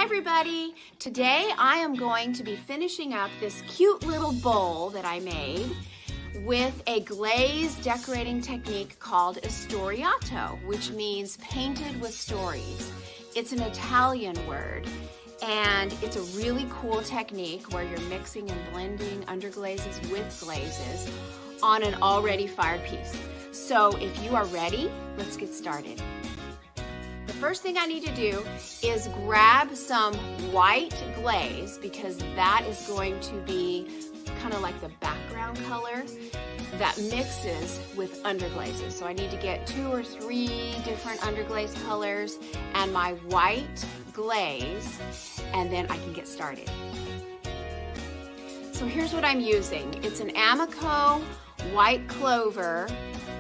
everybody! Today I am going to be finishing up this cute little bowl that I made with a glaze decorating technique called Istoriato, which means painted with stories. It's an Italian word, and it's a really cool technique where you're mixing and blending underglazes with glazes on an already fired piece. So if you are ready, let's get started. The first thing I need to do is grab some white glaze because that is going to be kind of like the background color that mixes with underglazes. So I need to get 2 or 3 different underglaze colors and my white glaze, and then I can get started. So here's what I'm using. It's an Amico white clover,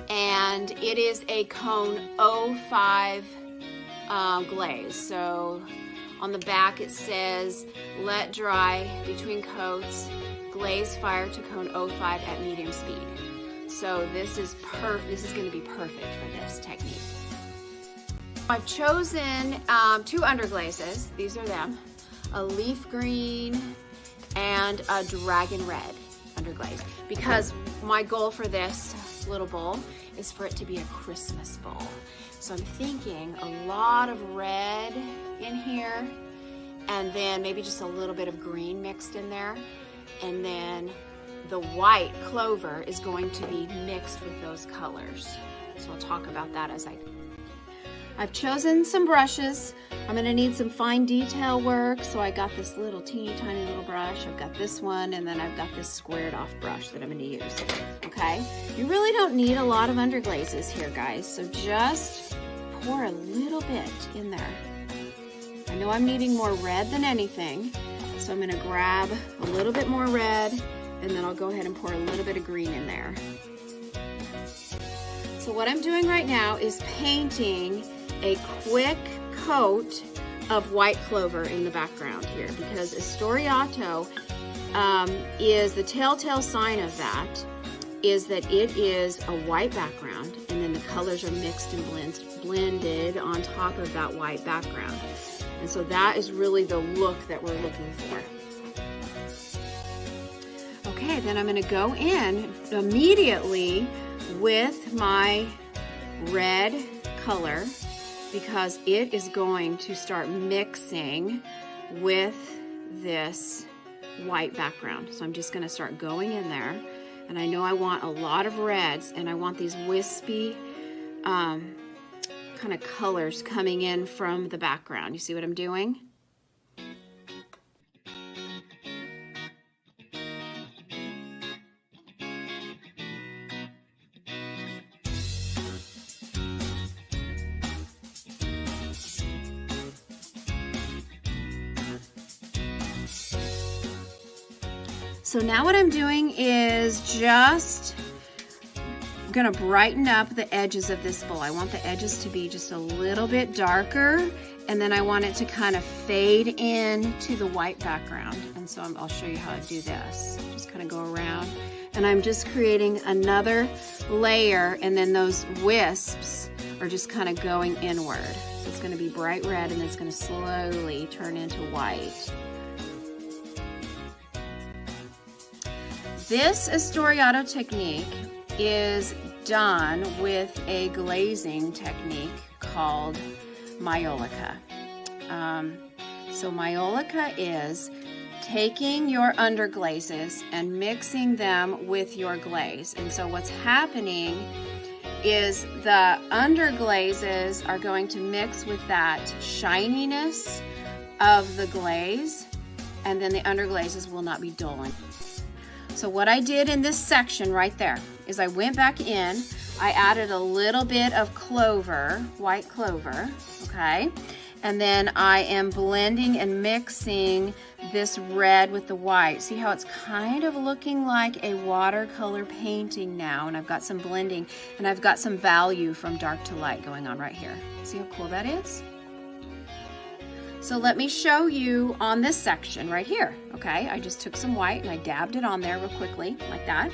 and it is a cone 05 glaze. So on the back it says, let dry between coats, glaze fire to cone 05 at medium speed. So this is this is going to be perfect for this technique. I've chosen 2 underglazes. These are them. A leaf green and a dragon red underglaze, because my goal for this little bowl is for it to be a Christmas bowl. So I'm thinking a lot of red in here, and then maybe just a little bit of green mixed in there, and then the white clover is going to be mixed with those colors. So I'll talk about that as I've chosen some brushes. I'm going to need some fine detail work, so I got this little teeny tiny little brush. I've got this one, and then I've got this squared off brush that I'm going to use. Okay, you really don't need a lot of underglazes here, guys, so just pour a little bit in there. I know I'm needing more red than anything, so I'm going to grab a little bit more red, and then I'll go ahead and pour a little bit of green in there. So what I'm doing right now is painting a quick coat of white clover in the background here, because Istoriato is the telltale sign of that, is that it is a white background, and then the colors are mixed and blended on top of that white background. And so that is really the look that we're looking for. Okay, then I'm going to go in immediately with my red color, because it is going to start mixing with this white background. So I'm just going to start going in there, and I know I want a lot of reds, and I want these wispy kind of colors coming in from the background. You see what I'm doing? So now what I'm doing is just gonna brighten up the edges of this bowl. I want the edges to be just a little bit darker, and then I want it to kind of fade in to the white background. And so I'll show you how to do this. Just kind of go around, and I'm just creating another layer, and then those wisps are just kind of going inward. So it's gonna be bright red, and it's gonna slowly turn into white. This Istoriato technique is done with a glazing technique called Majolica. So Majolica is taking your underglazes and mixing them with your glaze. And so what's happening is the underglazes are going to mix with that shininess of the glaze, and then the underglazes will not be dull. So what I did in this section right there is I went back in, I added a little bit of clover, white clover, okay? And then I am blending and mixing this red with the white. See how it's kind of looking like a watercolor painting now, and I've got some blending, and I've got some value from dark to light going on right here. See how cool that is? So let me show you on this section right here, okay? I just took some white and I dabbed it on there real quickly, like that.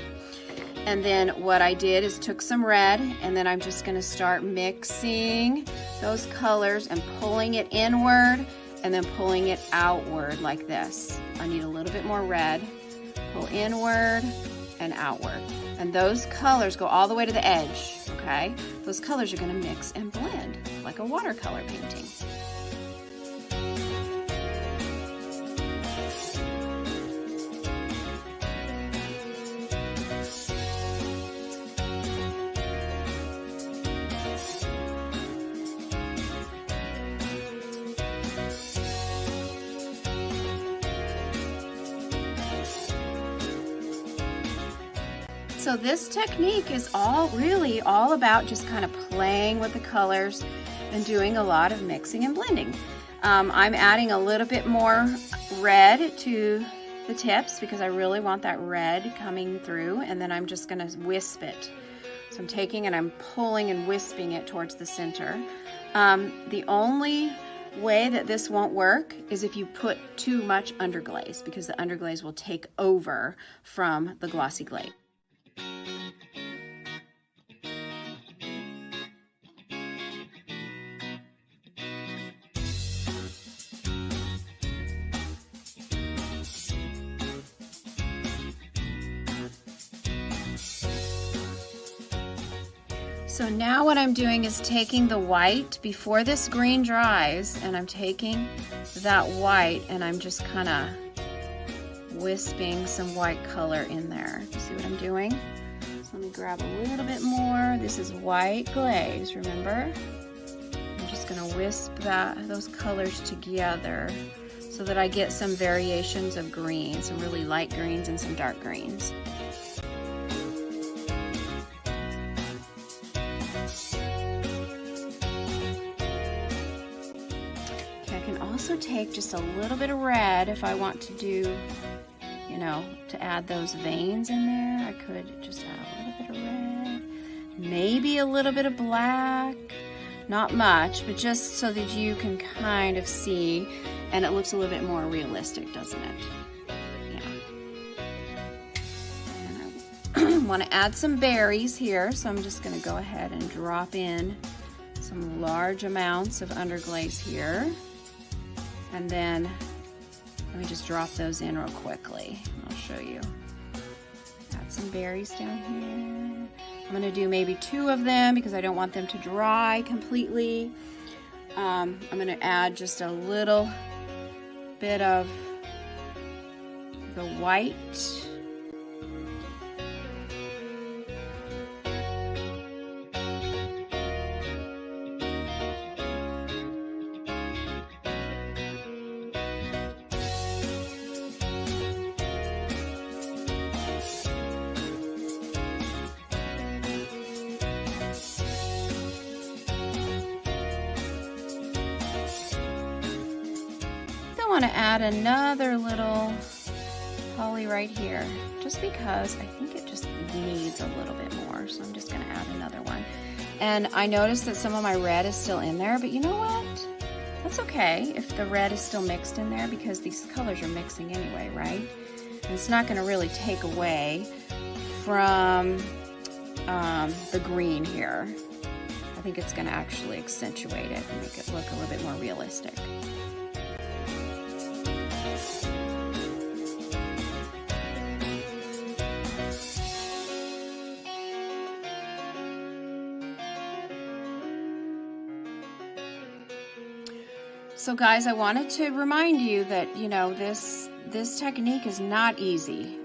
And then what I did is took some red, and then I'm just gonna start mixing those colors and pulling it inward and then pulling it outward like this. I need a little bit more red. Pull inward and outward. And those colors go all the way to the edge, okay? Those colors are gonna mix and blend like a watercolor painting. So this technique is really all about just kind of playing with the colors and doing a lot of mixing and blending. I'm adding a little bit more red to the tips because I really want that red coming through, and then I'm just gonna wisp it. So I'm taking and I'm pulling and wisping it towards the center. The only way that this won't work is if you put too much underglaze, because the underglaze will take over from the glossy glaze. So now what I'm doing is taking the white before this green dries, and I'm taking that white and I'm just kind of wisping some white color in there. You see what I'm doing? So let me grab a little bit more. This is white glaze, remember? I'm just gonna wisp those colors together so that I get some variations of green, some really light greens and some dark greens. Also take just a little bit of red if I want to do, you know, to add those veins in there. I could just add a little bit of red, maybe a little bit of black, not much, but just so that you can kind of see, and it looks a little bit more realistic, doesn't it? Yeah. And I want to add some berries here, so I'm just going to go ahead and drop in some large amounts of underglaze here. And then let me just drop those in real quickly. I'll show you. Add some berries down here. I'm gonna do maybe 2 of them because I don't want them to dry completely. I'm gonna add just a little bit of the white. I want to add another little poly right here, just because I think it just needs a little bit more. So I'm just going to add another one. And I noticed that some of my red is still in there, but you know what? That's okay if the red is still mixed in there, because these colors are mixing anyway, right? And it's not going to really take away from the green here. I think it's going to actually accentuate it and make it look a little bit more realistic. So guys, I wanted to remind you that, you know, this technique is not easy.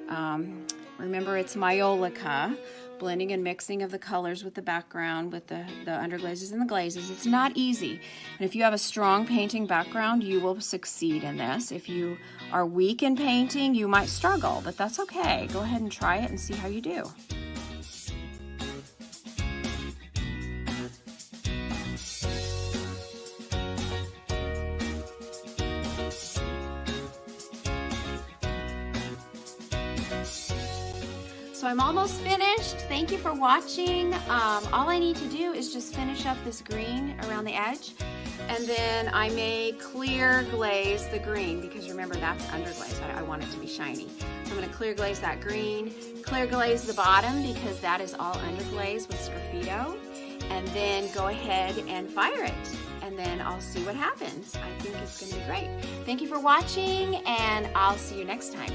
Remember, it's Majolica, blending and mixing of the colors with the background, with the underglazes and the glazes. It's not easy. And if you have a strong painting background, you will succeed in this. If you are weak in painting, you might struggle, but that's okay. Go ahead and try it and see how you do. So I'm almost finished. Thank you for watching. All I need to do is just finish up this green around the edge, and then I may clear glaze the green, because remember, that's underglaze. I want it to be shiny. So I'm going to clear glaze that green, clear glaze the bottom, because that is all underglaze with Sgraffito. and then go ahead and fire it. And then I'll see what happens. I think it's gonna be great. Thank you for watching, and I'll see you next time.